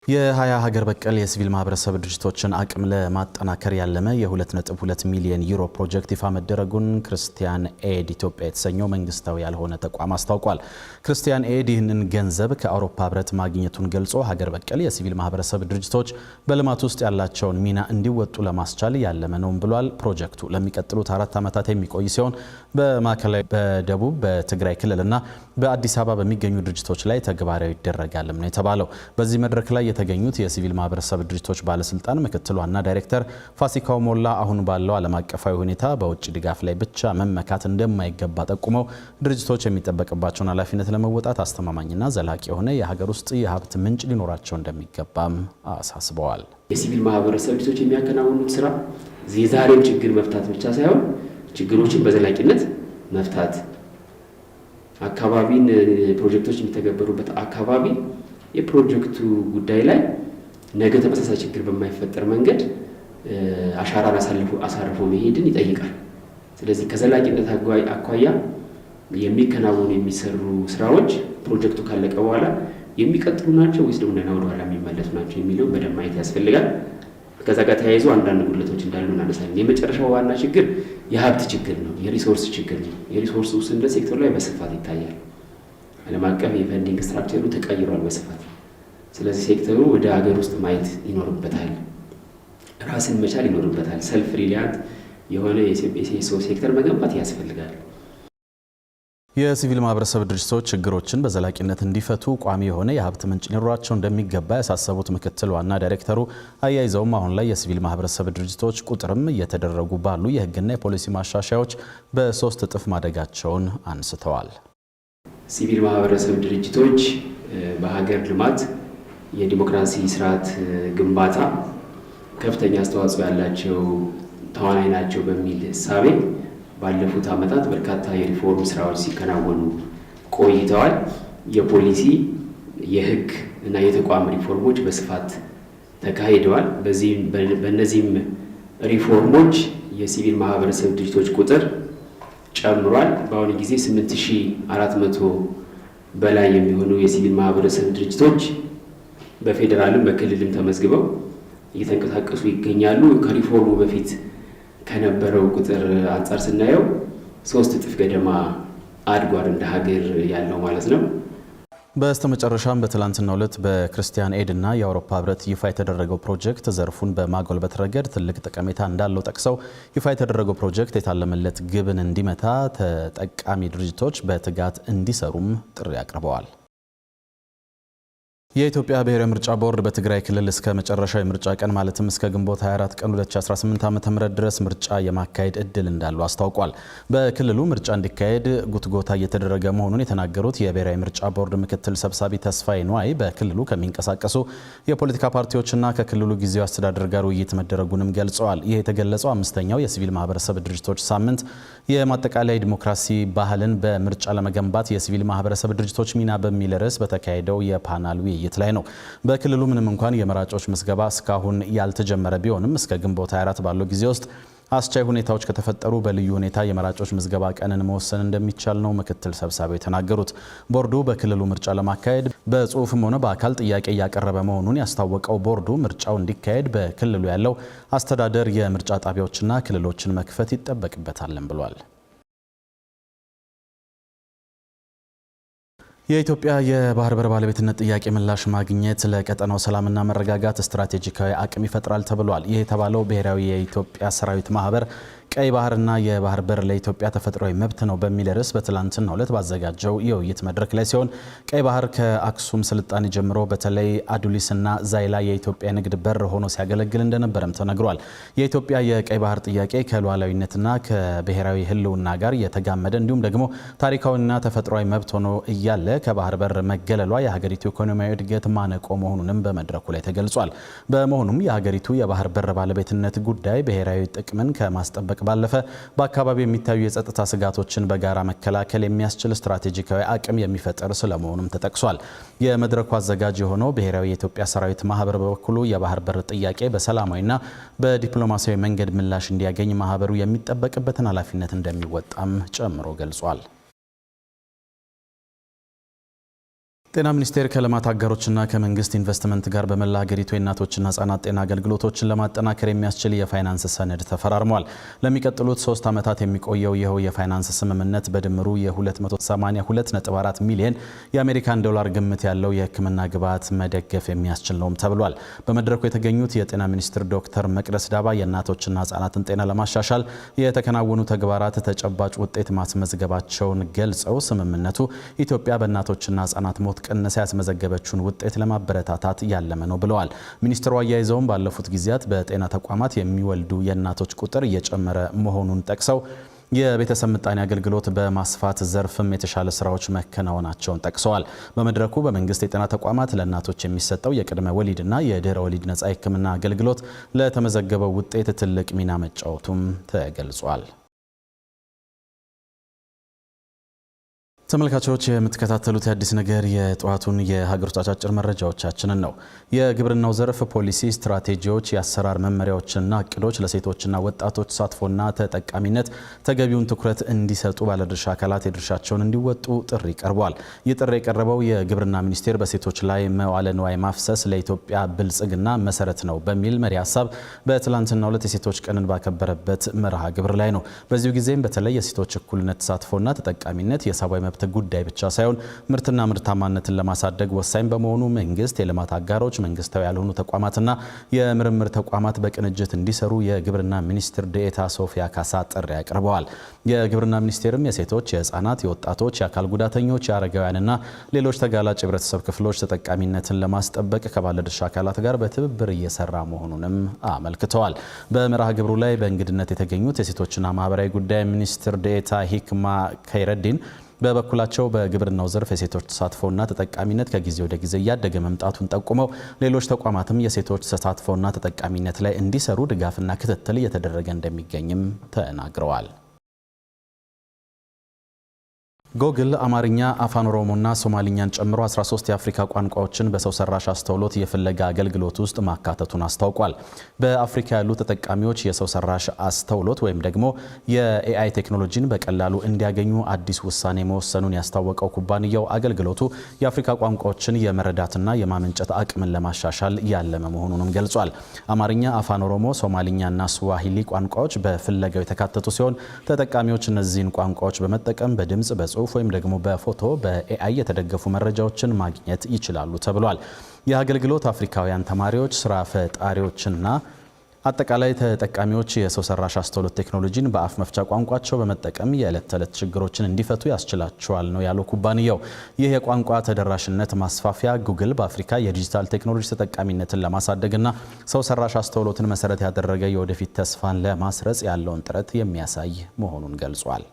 የ20 ሀገር በቀል የሲቪል ማህበረሰብ ድርጅቶችን አቅም ለማጠናከር ያለመ የ2.2 ሚሊዮን ዩሮ ፕሮጀክት ይፋ መደረጉን ክርስቲያን ኤድ ኢትዮጵያ የተሰኘው መንግስታዊ ያልሆነ ተቋም አስታውቋል። ክርስቲያን ኤድ ይህንን ገንዘብ ከአውሮፓ ህብረት ማግኘቱን ገልጾ ሀገር በቀል የሲቪል ማህበረሰብ ድርጅቶች በልማት ውስጥ ያላቸውን ሚና እንዲወጡ ለማስቻል ያለመ ነው ብሏል። ፕሮጀክቱ ለሚቀጥሉት 4 ዓመታት የሚቆይ ሲሆን በማዕከላዊ፣ በደቡብ፣ በትግራይ ክልልና በአዲስ አበባ በሚገኙ ድርጅቶች ላይ ተግባራዊ ይደረጋልም ነው የተባለው። በዚህ መድረክ ላይ የተገኙት የሲቪል ማህበረሰብ ድርጅቶች ባለስልጣን ምክትል ዋና ዳይሬክተር ፋሲካው ሞላ አሁን ባለው ዓለም አቀፋዊ ሁኔታ በውጭ ድጋፍ ላይ ብቻ መመካት እንደማይገባ ጠቁመው ድርጅቶች የሚጠበቅባቸውን ኃላፊነት ለመወጣት አስተማማኝና ዘላቂ የሆነ የሀገር ውስጥ የሀብት ምንጭ ሊኖራቸው እንደሚገባም አሳስበዋል። የሲቪል ማህበረሰብ ድርጅቶች የሚያከናውኑት ስራ የዛሬም ችግር መፍታት ብቻ ሳይሆን ችግሮችን በዘላቂነት መፍታት፣ አካባቢን ፕሮጀክቶች የሚተገበሩበት አካባቢ የፕሮጀክቱ ጉዳይ ላይ ነገ ተመሳሳይ ችግር በማይፈጠር መንገድ አሻራን አሳርፎ መሄድን ይጠይቃል። ስለዚህ ከዘላቂነት አኳያ የሚከናወኑ የሚሰሩ ስራዎች ፕሮጀክቱ ካለቀ በኋላ የሚቀጥሉ ናቸው ወይስ ደግሞ ወደ ኋላ የሚመለሱ ናቸው የሚለው በደንብ ማየት ያስፈልጋል። ከዛ ጋር ተያይዞ አንዳንድ ጉድለቶች እንዳሉ እናነሳለን። የመጨረሻው ዋና ችግር የሀብት ችግር ነው፣ የሪሶርስ ችግር ነው። የሪሶርስ ውስንነት ሴክተሩ ላይ በስፋት ይታያል። ዓለም አቀፍ የፈንዲንግ ስትራክቸሩ ተቀይሯል በስፋት። ስለዚህ ሴክተሩ ወደ ሀገር ውስጥ ማየት ይኖርበታል፣ ራስን መቻል ይኖርበታል። ሰልፍ ሪሊያንት የሆነ የሲቪል ሴክተር መገንባት ያስፈልጋል። የሲቪል ማህበረሰብ ድርጅቶች ችግሮችን በዘላቂነት እንዲፈቱ ቋሚ የሆነ የሀብት ምንጭ ሊኖራቸው እንደሚገባ ያሳሰቡት ምክትል ዋና ዳይሬክተሩ አያይዘውም አሁን ላይ የሲቪል ማህበረሰብ ድርጅቶች ቁጥርም እየተደረጉ ባሉ የህግና የፖሊሲ ማሻሻያዎች በ3 እጥፍ ማደጋቸውን አንስተዋል። ሲቪል ማህበረሰብ ድርጅቶች በሀገር ልማት የዲሞክራሲ ስርዓት ግንባታ ከፍተኛ አስተዋጽኦ ያላቸው ተዋናይ ናቸው በሚል እሳቤ ባለፉት ዓመታት በርካታ የሪፎርም ስራዎች ሲከናወኑ ቆይተዋል። የፖሊሲ፣ የህግ እና የተቋም ሪፎርሞች በስፋት ተካሂደዋል። በእነዚህም ሪፎርሞች የሲቪል ማህበረሰብ ድርጅቶች ቁጥር ጨምሯል። በአሁኑ ጊዜ 8400 በላይ የሚሆኑ የሲቪል ማህበረሰብ ድርጅቶች በፌዴራልም በክልልም ተመዝግበው እየተንቀሳቀሱ ይገኛሉ። ከሪፎርሙ በፊት ከነበረው ቁጥር አንጻር ስናየው 3 እጥፍ ገደማ አድጓል እንደ ሀገር ያለው ማለት ነው። በስተመጨረሻም በትላንትናው ዕለት በክርስቲያን ኤድ እና የአውሮፓ ህብረት ይፋ የተደረገው ፕሮጀክት ዘርፉን በማጎልበት ረገድ ትልቅ ጠቀሜታ እንዳለው ጠቅሰው ይፋ የተደረገው ፕሮጀክት የታለመለት ግብን እንዲመታ ተጠቃሚ ድርጅቶች በትጋት እንዲሰሩም ጥሪ አቅርበዋል። የኢትዮጵያ ብሔራዊ ምርጫ ቦርድ በትግራይ ክልል እስከ መጨረሻው የምርጫ ቀን ማለትም እስከ ግንቦት 24 ቀን 2018 ዓ.ም ድረስ ምርጫ የማካሄድ እድል እንዳለው አስታውቋል። በክልሉ ምርጫ እንዲካሄድ ጉትጎታ እየተደረገ መሆኑን የተናገሩት የብሔራዊ ምርጫ ቦርድ ምክትል ሰብሳቢ ተስፋዬ ንዋይ በክልሉ ከሚንቀሳቀሱ የፖለቲካ ፓርቲዎችና ከክልሉ ጊዜያዊ አስተዳደር ጋር ውይይት መደረጉንም ገልጸዋል። ይህ የተገለጸው 5ኛው የሲቪል ማህበረሰብ ድርጅቶች ሳምንት የማጠቃለያ ዲሞክራሲ ባህልን በምርጫ ለመገንባት የሲቪል ማህበረሰብ ድርጅቶች ሚና በሚል ርዕስ በተካሄደው የፓናል ውይይት ላይ ነው። በክልሉ ምንም እንኳን የመራጮች ምዝገባ እስካሁን ያልተጀመረ ቢሆንም እስከ ግንቦት 24 ባለው ጊዜ ውስጥ አስቻይ ሁኔታዎች ከተፈጠሩ በልዩ ሁኔታ የመራጮች ምዝገባ ቀንን መወሰን እንደሚቻል ነው ምክትል ሰብሳቢው የተናገሩት። ቦርዱ በክልሉ ምርጫ ለማካሄድ በጽሁፍም ሆነ በአካል ጥያቄ እያቀረበ መሆኑን ያስታወቀው ቦርዱ ምርጫው እንዲካሄድ በክልሉ ያለው አስተዳደር የምርጫ ጣቢያዎችና ክልሎችን መክፈት ይጠበቅበታልን ብሏል። የኢትዮጵያ የባህር በር ባለቤትነት ጥያቄ ምላሽ ማግኘት ለቀጠናው ሰላምና መረጋጋት ስትራቴጂካዊ አቅም ይፈጥራል ተብሏል። ይህ የተባለው ብሔራዊ የኢትዮጵያ ሰራዊት ማህበር ቀይ ባህርና የባህር በር ለኢትዮጵያ ተፈጥሯዊ መብት ነው በሚል ርዕስ በትላንትናው ዕለት ባዘጋጀው የውይይት መድረክ ላይ ሲሆን ቀይ ባህር ከአክሱም ስልጣኔ ጀምሮ በተለይ አዱሊስና ዛይላ የኢትዮጵያ ንግድ በር ሆኖ ሲያገለግል እንደነበረም ተነግሯል። የኢትዮጵያ የቀይ ባህር ጥያቄ ከሉዓላዊነትና ከብሔራዊ ሕልውና ጋር የተጋመደ እንዲሁም ደግሞ ታሪካዊና ተፈጥሯዊ መብት ሆኖ እያለ ከባህር በር መገለሏ የሀገሪቱ ኢኮኖሚያዊ እድገት ማነቆ መሆኑንም በመድረኩ ላይ ተገልጿል። በመሆኑም የሀገሪቱ የባህር በር ባለቤትነት ጉዳይ ብሔራዊ ጥቅምን ከማስጠበቅ ባለፈ በአካባቢው የሚታዩ የጸጥታ ስጋቶችን በጋራ መከላከል የሚያስችል ስትራቴጂካዊ አቅም የሚፈጥር ስለመሆኑም ተጠቅሷል። የመድረኩ አዘጋጅ የሆነው ብሔራዊ የኢትዮጵያ ሰራዊት ማህበር በበኩሉ የባህር በር ጥያቄ በሰላማዊና በዲፕሎማሲያዊ መንገድ ምላሽ እንዲያገኝ ማህበሩ የሚጠበቅበትን ኃላፊነት እንደሚወጣም ጨምሮ ገልጿል። ጤና ሚኒስቴር ከልማት አጋሮችና ከመንግስት ኢንቨስትመንት ጋር በመላ ሀገሪቱ የእናቶችና ህጻናት ጤና አገልግሎቶችን ለማጠናከር የሚያስችል የፋይናንስ ሰነድ ተፈራርሟል። ለሚቀጥሉት 3 ዓመታት የሚቆየው ይኸው የፋይናንስ ስምምነት በድምሩ የ282.4 ሚሊዮን የአሜሪካን ዶላር ግምት ያለው የሕክምና ግብዓት መደገፍ የሚያስችል ነውም ተብሏል። በመድረኩ የተገኙት የጤና ሚኒስትር ዶክተር መቅደስ ዳባ የእናቶችና ህጻናትን ጤና ለማሻሻል የተከናወኑ ተግባራት ተጨባጭ ውጤት ማስመዝገባቸውን ገልጸው ስምምነቱ ኢትዮጵያ በእናቶችና ህጻናት ሞት ቅነሳ ያስመዘገበችውን ውጤት ለማበረታታት ያለመ ነው ብለዋል። ሚኒስትሩ አያይዘውም ባለፉት ጊዜያት በጤና ተቋማት የሚወልዱ የእናቶች ቁጥር እየጨመረ መሆኑን ጠቅሰው የቤተሰብ ምጣኔ አገልግሎት በማስፋት ዘርፍም የተሻለ ስራዎች መከናወናቸውን ጠቅሰዋል። በመድረኩ በመንግስት የጤና ተቋማት ለእናቶች የሚሰጠው የቅድመ ወሊድና የድህረ ወሊድ ነጻ የሕክምና አገልግሎት ለተመዘገበው ውጤት ትልቅ ሚና መጫወቱም ተገልጿል። ተመልካቾች የምትከታተሉት የአዲስ ነገር የጠዋቱን የሀገር ውስጥ አጫጭር መረጃዎቻችንን ነው። የግብርናው ዘርፍ ፖሊሲ፣ ስትራቴጂዎች፣ የአሰራር መመሪያዎችና እቅዶች ለሴቶችና ወጣቶች ተሳትፎና ተጠቃሚነት ተገቢውን ትኩረት እንዲሰጡ ባለድርሻ አካላት የድርሻቸውን እንዲወጡ ጥሪ ቀርቧል። ይህ ጥሪ የቀረበው የግብርና ሚኒስቴር በሴቶች ላይ መዋለ ንዋይ ማፍሰስ ለኢትዮጵያ ብልጽግና መሰረት ነው በሚል መሪ ሀሳብ በትላንትናው ዕለት የሴቶች ቀንን ባከበረበት መርሃ ግብር ላይ ነው። በዚሁ ጊዜም በተለይ የሴቶች እኩልነት ተሳትፎና ተጠቃሚነት የሰብአዊ መብት ጉዳይ ብቻ ሳይሆን ምርትና ምርታማነትን ለማሳደግ ወሳኝ በመሆኑ መንግስት፣ የልማት አጋሮች፣ መንግስታዊ ያልሆኑ ተቋማትና የምርምር ተቋማት በቅንጅት እንዲሰሩ የግብርና ሚኒስትር ዴኤታ ሶፊያ ካሳ ጥሪ አቅርበዋል። የግብርና ሚኒስቴርም የሴቶች፣ የህፃናት፣ የወጣቶች፣ የአካል ጉዳተኞች፣ የአረጋውያንና ሌሎች ተጋላጭ የህብረተሰብ ክፍሎች ተጠቃሚነትን ለማስጠበቅ ከባለድርሻ አካላት ጋር በትብብር እየሰራ መሆኑንም አመልክተዋል። በመርሃ ግብሩ ላይ በእንግድነት የተገኙት የሴቶችና ማህበራዊ ጉዳይ ሚኒስትር ዴኤታ ሂክማ ከይረዲን በበኩላቸው በግብርናው ዘርፍ የሴቶች ተሳትፎና ተጠቃሚነት ከጊዜ ወደ ጊዜ እያደገ መምጣቱን ጠቁመው ሌሎች ተቋማትም የሴቶች ተሳትፎና ተጠቃሚነት ላይ እንዲሰሩ ድጋፍና ክትትል እየተደረገ እንደሚገኝም ተናግረዋል። ጎግል አማርኛ፣ አፋን ኦሮሞና ሶማሊኛን ጨምሮ 13 የአፍሪካ ቋንቋዎችን በሰው ሰራሽ አስተውሎት የፍለጋ አገልግሎት ውስጥ ማካተቱን አስታውቋል። በአፍሪካ ያሉ ተጠቃሚዎች የሰው ሰራሽ አስተውሎት ወይም ደግሞ የኤአይ ቴክኖሎጂን በቀላሉ እንዲያገኙ አዲስ ውሳኔ መወሰኑን ያስታወቀው ኩባንያው አገልግሎቱ የአፍሪካ ቋንቋዎችን የመረዳትና የማመንጨት አቅምን ለማሻሻል ያለመ መሆኑንም ገልጿል። አማርኛ፣ አፋን ኦሮሞ፣ ሶማሊኛና ስዋሂሊ ቋንቋዎች በፍለጋው የተካተቱ ሲሆን ተጠቃሚዎች እነዚህን ቋንቋዎች በመጠቀም በድምጽ፣ በጽሁፍ ወይም ደግሞ በፎቶ በኤአይ የተደገፉ መረጃዎችን ማግኘት ይችላሉ ተብሏል። ይህ አገልግሎት አፍሪካውያን ተማሪዎች፣ ስራ ፈጣሪዎችና አጠቃላይ ተጠቃሚዎች የሰው ሰራሽ አስተውሎት ቴክኖሎጂን በአፍ መፍቻ ቋንቋቸው በመጠቀም የዕለት ተዕለት ችግሮችን እንዲፈቱ ያስችላቸዋል ነው ያለው ኩባንያው። ይህ የቋንቋ ተደራሽነት ማስፋፊያ ጉግል በአፍሪካ የዲጂታል ቴክኖሎጂ ተጠቃሚነትን ለማሳደግና ሰው ሰራሽ አስተውሎትን መሰረት ያደረገ የወደፊት ተስፋን ለማስረጽ ያለውን ጥረት የሚያሳይ መሆኑን ገልጿል።